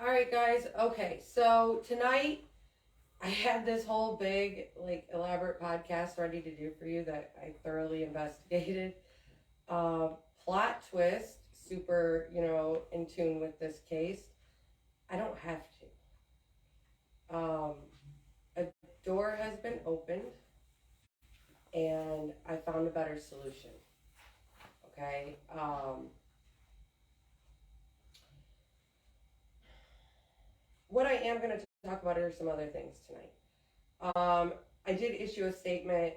All right, guys. Okay, so tonight I had this whole big, elaborate podcast ready to do for you that I thoroughly investigated. Uh, Plot twist, super, in tune with this case. I don't have to. A door has been opened, and I found a better solution. Okay. What I am going to talk about are some other things tonight. I did issue a statement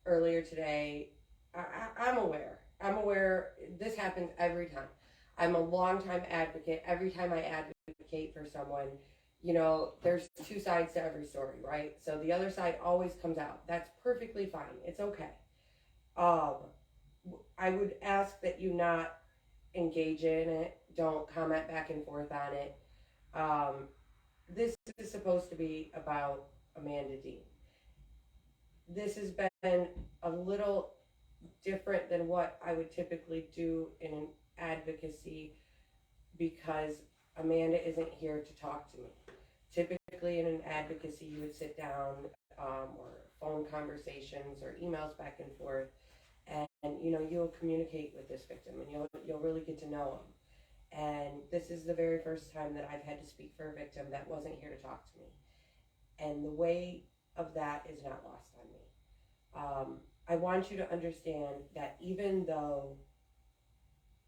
earlier today. I'm aware. I'm aware this happens every time. I'm a longtime advocate. Every time I advocate for someone, there's two sides to every story, right? So the other side always comes out. That's perfectly fine. It's okay. Um, I would ask that you not engage in it. Don't comment back and forth on it. Um, this is supposed to be about Amanda Dean. This has been a little different than what I would typically do in an advocacy because Amanda isn't here to talk to me. Typically, in an advocacy, you would sit down or phone conversations or emails back and forth, and you'll communicate with this victim, and you'll really get to know him. And this is the very first time that I've had to speak for a victim that wasn't here to talk to me, and the weight of that is not lost on me. I want you to understand that even though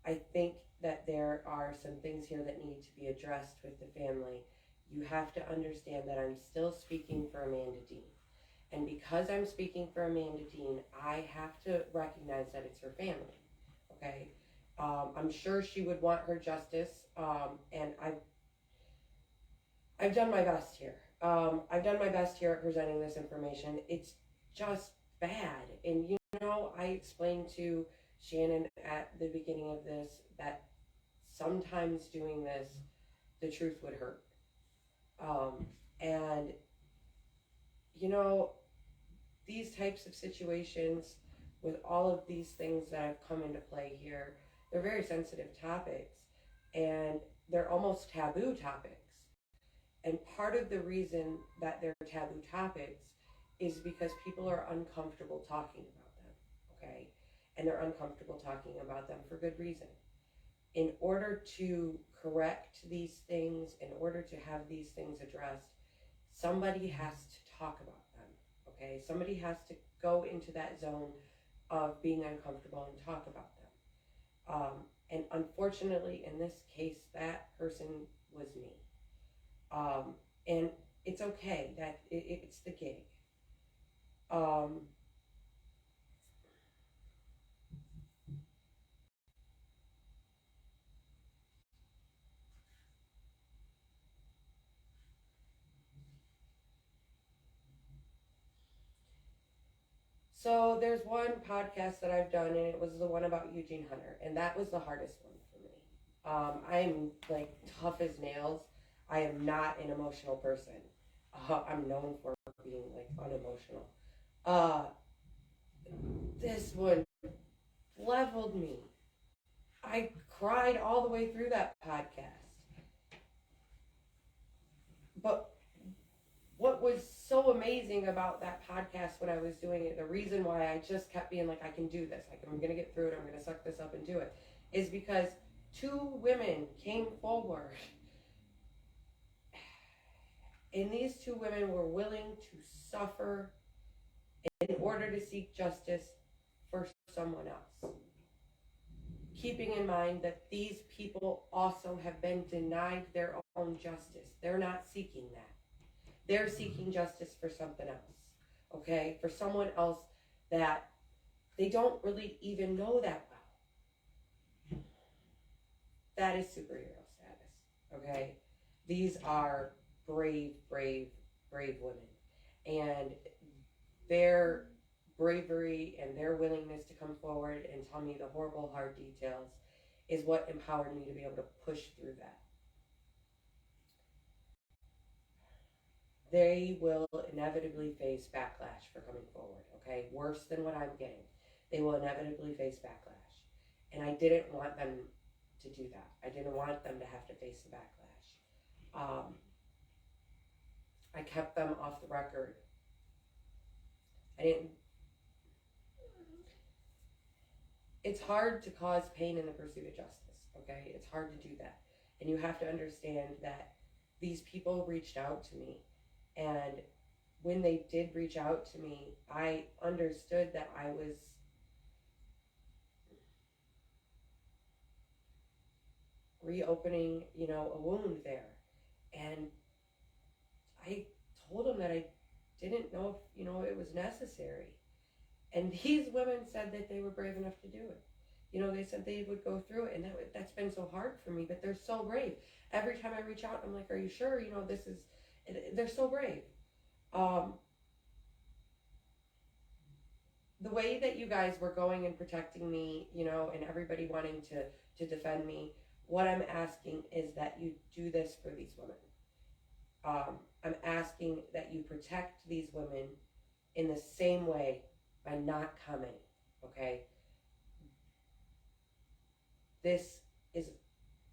I think that there are some things here that need to be addressed with the family, you have to understand that I'm still speaking for Amanda Dean. And because I'm speaking for Amanda Dean, I have to recognize that it's her family. Okay? I'm sure she would want her justice, and I've done my best here. I've done my best here at presenting this information. It's just bad. And I explained to Shannon at the beginning of this that sometimes doing this, the truth would hurt. And these types of situations with all of these things that have come into play here, they're very sensitive topics and they're almost taboo topics. And part of the reason that they're taboo topics is because people are uncomfortable talking about them, okay? And they're uncomfortable talking about them for good reason. In order to correct these things, in order to have these things addressed, somebody has to talk about them, okay? Somebody has to go into that zone of being uncomfortable and talk about them. And unfortunately, in this case, that person was me. And it's okay that it's the gig. So there's one podcast that I've done, and it was the one about Eugene Hunter, and that was the hardest one for me. I'm like tough as nails. I am not an emotional person. I'm known for being like unemotional. Uh, this one leveled me. I cried all the way through that podcast. But what was so amazing about that podcast when I was doing it, the reason why I just kept being like, I can do this, like, I'm going to get through it, I'm going to suck this up and do it, is because two women came forward. And these two women were willing to suffer in order to seek justice for someone else. Keeping in mind that these people also have been denied their own justice. They're not seeking that. They're seeking justice for something else, okay? For someone else that they don't really even know that well. That is superhero status, okay? These are brave, brave, brave women. And their bravery and their willingness to come forward and tell me the horrible, hard details is what empowered me to be able to push through that. They will inevitably face backlash for coming forward, okay? Worse than what I'm getting. They will inevitably face backlash. And I didn't want them to do that. I didn't want them to have to face the backlash. I kept them off the record. I didn't. It's hard to cause pain in the pursuit of justice, okay? It's hard to do that. And you have to understand that these people reached out to me. And when they did reach out to me, I understood that I was reopening, a wound there. And I told them that I didn't know if, it was necessary. And these women said that they were brave enough to do it. They said they would go through it, and that's been so hard for me, but they're so brave. Every time I reach out, I'm like, are you sure? They're so brave. The way that you guys were going and protecting me, and everybody wanting to defend me, what I'm asking is that you do this for these women. I'm asking that you protect these women in the same way by not commenting, okay? This is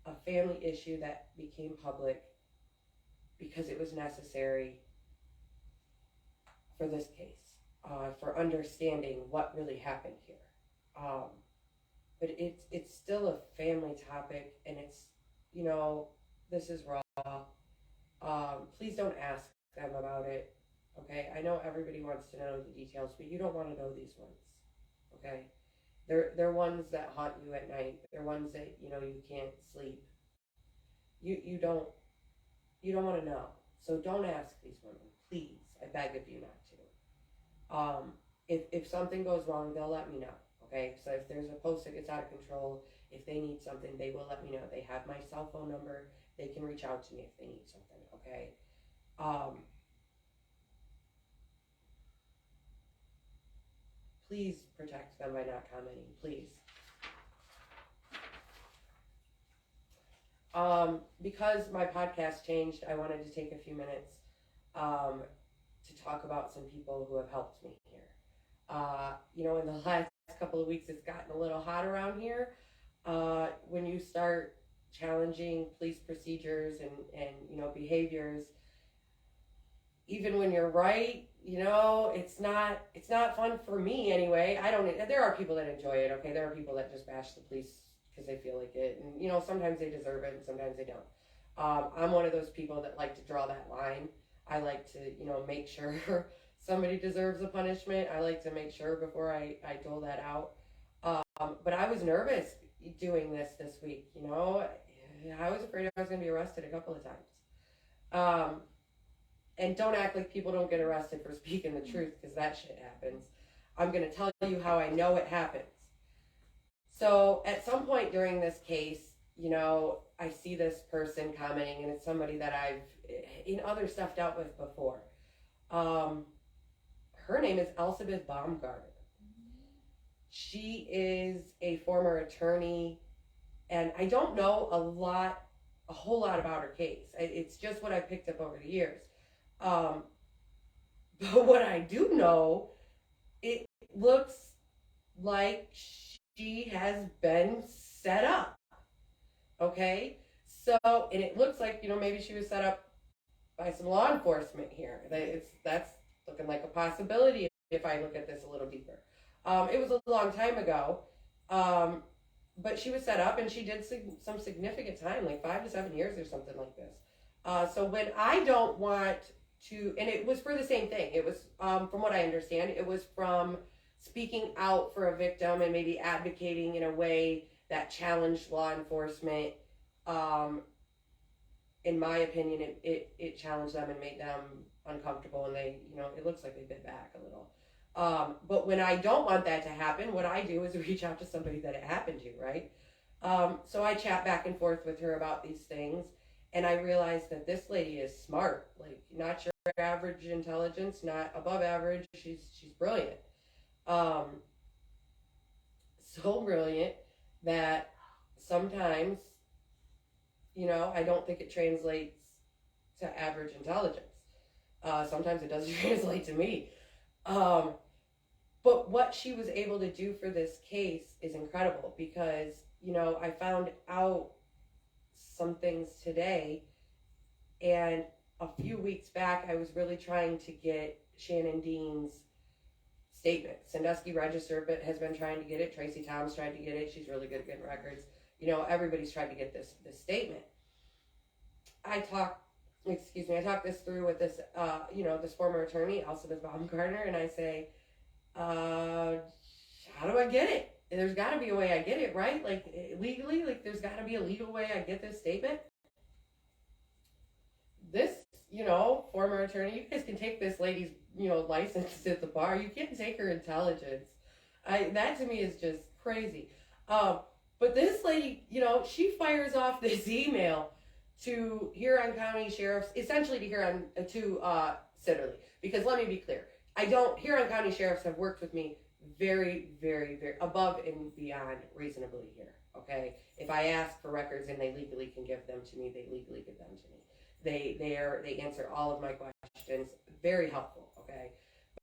a family issue that became public because it was necessary for this case, for understanding what really happened here. But it's still a family topic, and it's, this is raw. Please don't ask them about it, okay? I know everybody wants to know the details, but you don't want to know these ones, okay? They're ones that haunt you at night. They're ones that, you can't sleep. You don't want to know. So don't ask these women, please. I beg of you not to. If something goes wrong, they'll let me know, okay? So if there's a post that gets out of control, if they need something, they will let me know. They have my cell phone number. They can reach out to me if they need something, okay? Please protect them by not commenting, please. Because my podcast changed, I wanted to take a few minutes to talk about some people who have helped me here. In the last couple of weeks, it's gotten a little hot around here. When you start challenging police procedures and behaviors, even when you're right, it's not fun for me anyway. There are people that enjoy it, okay? There are people that just bash the police because they feel like it, and sometimes they deserve it and sometimes they don't. I'm one of those people that like to draw that line. I like to, make sure somebody deserves a punishment. I like to make sure before I dole that out. But I was nervous doing this week, I was afraid I was going to be arrested a couple of times. And don't act like people don't get arrested for speaking the truth, because that shit happens. I'm going to tell you how I know it happens. So at some point during this case, I see this person commenting, and it's somebody that I've, in other stuff, dealt with before. Her name is Elizabeth Baumgartner. She is a former attorney, and I don't know a whole lot about her case. It's just what I picked up over the years. But what I do know, it looks like she has been set up. Okay? So, and it looks like, maybe she was set up by some law enforcement here. That's looking like a possibility if I look at this a little deeper. It was a long time ago, but she was set up, and she did some significant time, like 5 to 7 years or something like this. So when I don't want to, and it was for the same thing. It was, from what I understand, it was from speaking out for a victim and maybe advocating in a way that challenged law enforcement. In my opinion, it challenged them and made them uncomfortable, and they, it looks like they bit back a little. But when I don't want that to happen, what I do is reach out to somebody that it happened to, right? So I chat back and forth with her about these things, and I realized that this lady is smart, like not your average intelligence, not above average. She's brilliant. So brilliant that sometimes, I don't think it translates to average intelligence. Sometimes it doesn't translate to me. But what she was able to do for this case is incredible, because I found out some things today, and a few weeks back, I was really trying to get Shannon Dean's statement. Sandusky Register but has been trying to get it. Tracy Tom's tried to get it. She's really good at getting records. Everybody's tried to get this statement. I talked this through with this, this former attorney, Elizabeth Baumgartner, and I say, how do I get it? There's got to be a way I get it, right? Like, legally, there's got to be a legal way I get this statement. This, former attorney, you guys can take this lady's, license at the bar. You can't take her intelligence. That to me is just crazy. But this lady, she fires off this email to Huron County Sheriff's, essentially to Sitterly. Because let me be clear, Huron County Sheriffs have worked with me very, very, very above and beyond reasonably here. Okay, if I ask for records and they legally can give them to me, they legally give them to me. They answer all of my questions. Very helpful. Okay,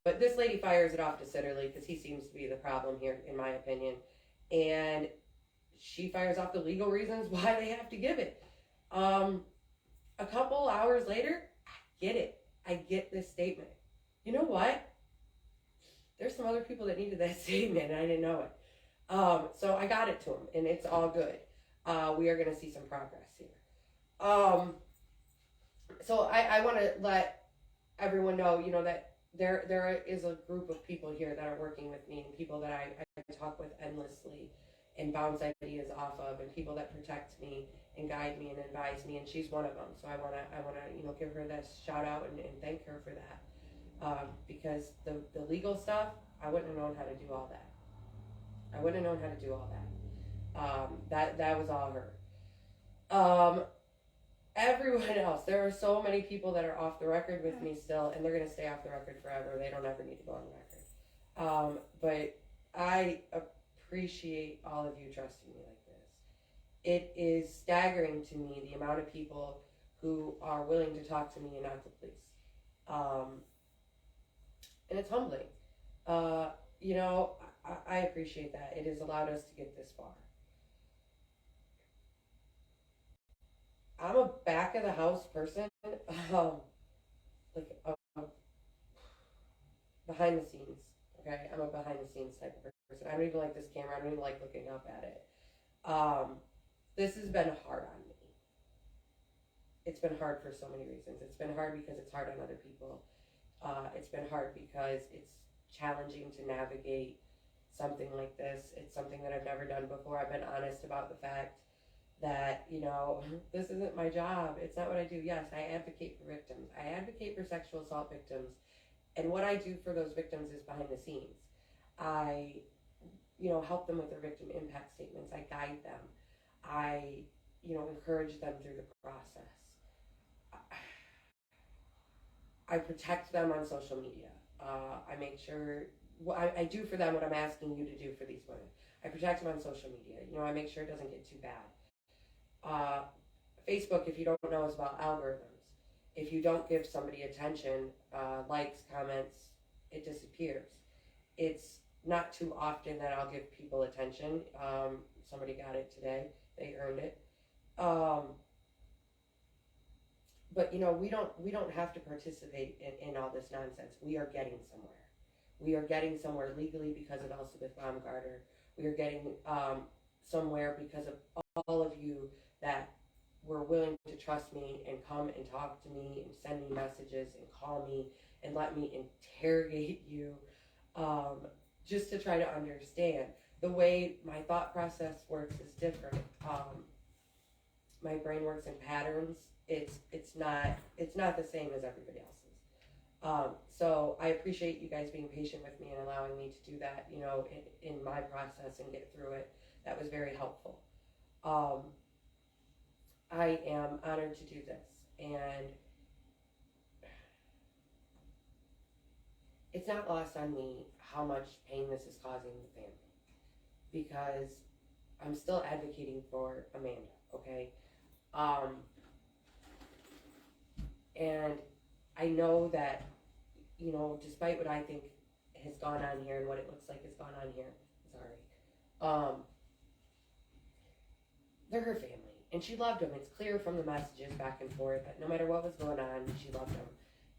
but this lady fires it off to Sitterly because he seems to be the problem here, in my opinion, and she fires off the legal reasons why they have to give it. A couple hours later, I get it. I get this statement. You know what? There's some other people that needed that statement, and I didn't know it. So I got it to them, and it's all good. We are going to see some progress here. So I want to let everyone know, that there is a group of people here that are working with me, and people that I talk with endlessly and bounce ideas off of, and people that protect me and guide me and advise me, and she's one of them. So I want to give her this shout out and thank her for that, because the legal stuff, I wouldn't have known how to do all that. That was all her. Everyone else, there are so many people that are off the record with me still, and they're going to stay off the record forever. They don't ever need to go on the record. But I appreciate all of you trusting me like this. It is staggering to me the amount of people who are willing to talk to me and not the police. And it's humbling. I appreciate that. It has allowed us to get this far. I'm a back of the house person, behind the scenes. Okay, I'm a behind the scenes type of person. I don't even like this camera. I don't even like looking up at it. This has been hard on me. It's been hard for so many reasons. It's been hard because it's hard on other people. It's been hard because it's challenging to navigate something like this. It's something that I've never done before. I've been honest about the fact that, this isn't my job. It's not what I do. Yes, I advocate for victims. I advocate for sexual assault victims. And what I do for those victims is behind the scenes. I, help them with their victim impact statements. I guide them. I, encourage them through the process. I protect them on social media. I make sure, I do for them what I'm asking you to do for these women. I protect them on social media. I make sure it doesn't get too bad. Facebook, if you don't know, is about algorithms. If you don't give somebody attention, likes, comments, it disappears. It's not too often that I'll give people attention. Somebody got it today. They earned it. But we don't have to participate in all this nonsense. We are getting somewhere. We are getting somewhere legally because of Elizabeth Baumgartner. We are getting somewhere because of all of you that were willing to trust me and come and talk to me and send me messages and call me and let me interrogate you, just to try to understand. The way my thought process works is different. My brain works in patterns. It's not the same as everybody else's. So I appreciate you guys being patient with me and allowing me to do that, in my process and get through it. That was very helpful. I am honored to do this, and it's not lost on me how much pain this is causing the family, because I'm still advocating for Amanda, okay? And I know that, despite what I think has gone on here and what it looks like has gone on here, sorry, they're her family. And she loved them. It's clear from the messages back and forth that no matter what was going on, she loved them.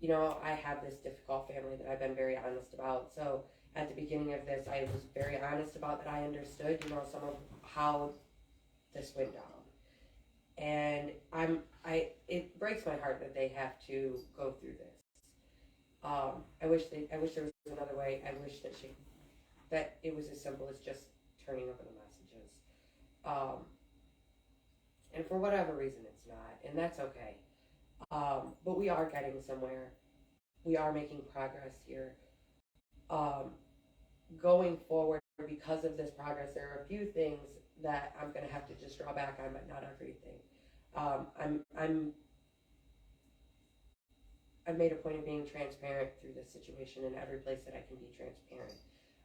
You know, I have this difficult family that I've been very honest about. So at the beginning of this, I was very honest about that I understood, you know, some of how this went down. And it breaks my heart that they have to go through this. I wish there was another way. I wish that it was as simple as just turning over the messages. And for whatever reason, it's not, and that's okay. But we are getting somewhere. We are making progress here. Going forward, because of this progress, there are a few things that I'm going to have to just draw back on, but not everything. I've made a point of being transparent through this situation in every place that I can be transparent.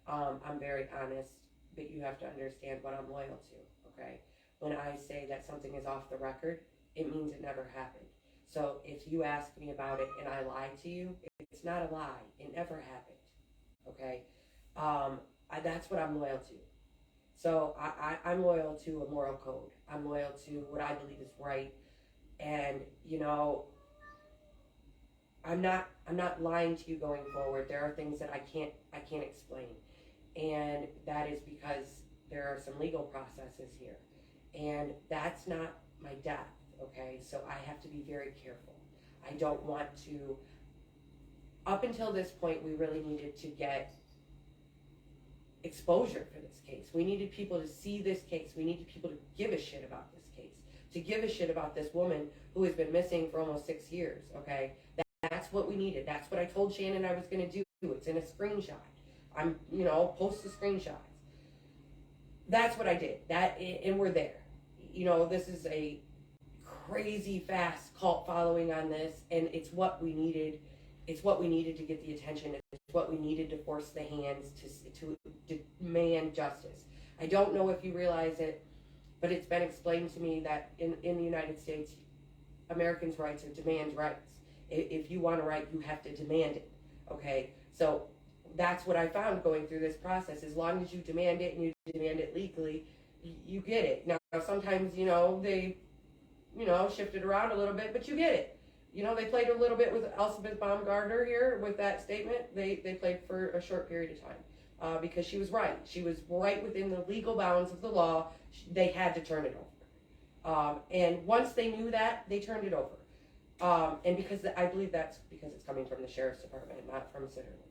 I'm very honest, but you have to understand what I'm loyal to, okay? When I say that something is off the record, it means it never happened. So if you ask me about it and I lie to you, it's not a lie. It never happened, okay? That's what I'm loyal to. So I'm loyal to a moral code. I'm loyal to what I believe is right. And, you know, I'm not lying to you going forward. There are things that I can't explain. And that is because there are some legal processes here. And that's not my death, okay? So I have to be very careful. I don't want to, up until this point, we really needed to get exposure for this case. We needed people to see this case. We needed people to give a shit about this case, to give a shit about this woman who has been missing for almost 6 years, okay? That's what we needed. That's what I told Shannon I was going to do. It's in a screenshot. Post the screenshots. That's what I did. And we're there. You know, this is a crazy fast cult following on this, and it's what we needed. It's what we needed to get the attention. It's what we needed to force the hands to demand justice. I don't know if you realize it, but it's been explained to me that in the United States, Americans' rights are demand rights. If you want a right, you have to demand it, okay? So that's what I found going through this process. As long as you demand it and you demand it legally, you get it. Now sometimes, they, shifted around a little bit, but you get it. They played a little bit with Elizabeth Baumgartner here with that statement. They played for a short period of time because she was right. She was right within the legal bounds of the law. They had to turn it over. And once they knew that, they turned it over. And because I believe that's because it's coming from the Sheriff's Department, not from Sitterly.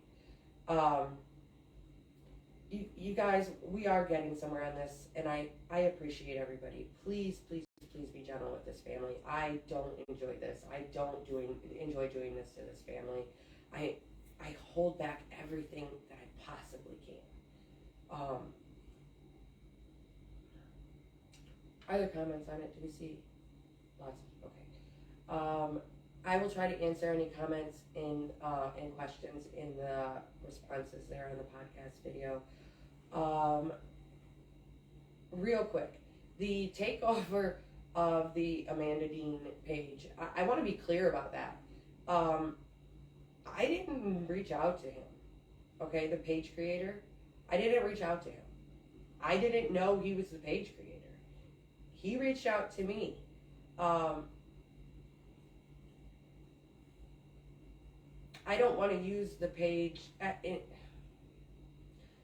You guys, we are getting somewhere on this, and I appreciate everybody. Please, please, please be gentle with this family. I don't enjoy this. I don't enjoy doing this to this family. I hold back everything that I possibly can. Other comments on it? Do we see lots of, okay. I will try to answer any comments and questions in the responses there on the podcast video. Real quick, the takeover of the Amanda Dean page, I want to be clear about that. I didn't reach out to him, okay, the page creator. I didn't reach out to him. I didn't know he was the page creator. He reached out to me. I don't want to use the page. I'm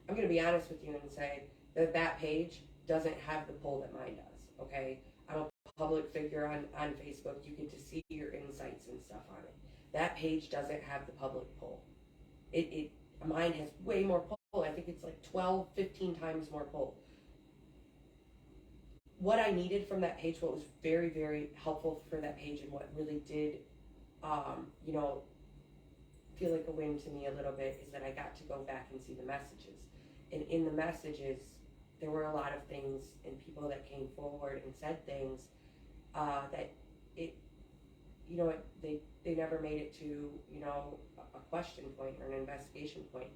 going to be honest with you and say that page doesn't have the pull that mine does, okay? I'm a public figure on Facebook. You get to see your insights and stuff on it. That page doesn't have the public pull. Mine has way more pull. I think it's like 12, 15 times more pull. What I needed from that page, what was very, very helpful for that page and what really did, feel like a win to me a little bit is that I got to go back and see the messages. And in the messages, there were a lot of things and people that came forward and said things that they never made it to, a question point or an investigation point.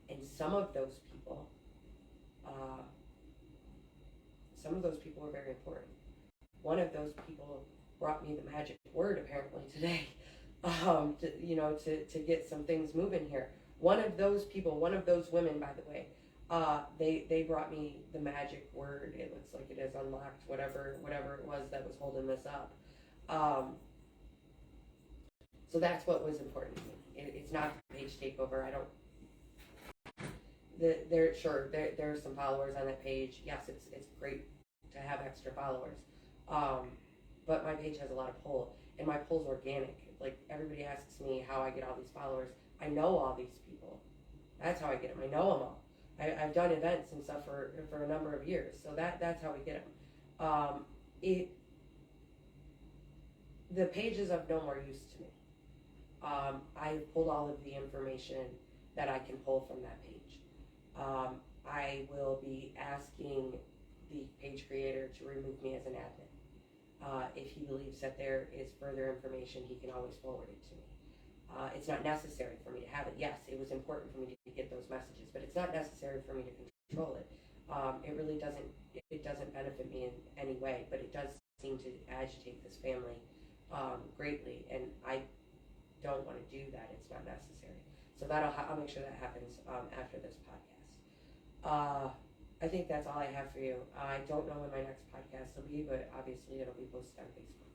And some of those people were very important. One of those people brought me the magic word apparently today. To get some things moving here. One of those people, one of those women, by the way, They brought me the magic word. It looks like it is unlocked, whatever it was that was holding this up. So that's what was important to me. It's not page takeover. I don't. There are some followers on that page. Yes, it's great to have extra followers, but my page has a lot of pull, and my pull's organic. Like, everybody asks me how I get all these followers. I know all these people. That's how I get them. I know them all. I've done events and stuff for a number of years, so that's how we get them. The page is of no more use to me. I pulled all of the information that I can pull from that page. I will be asking the page creator to remove me as an admin. If he believes that there is further information, he can always forward it to me. It's not necessary for me to have it. Yes, it was important for me to get those messages, but it's not necessary for me to control it. It really doesn't. It doesn't benefit me in any way, but it does seem to agitate this family greatly, and I don't want to do that. It's not necessary. So I'll make sure that happens after this podcast. I think that's all I have for you. I don't know when my next podcast will be, but obviously it'll be posted on Facebook.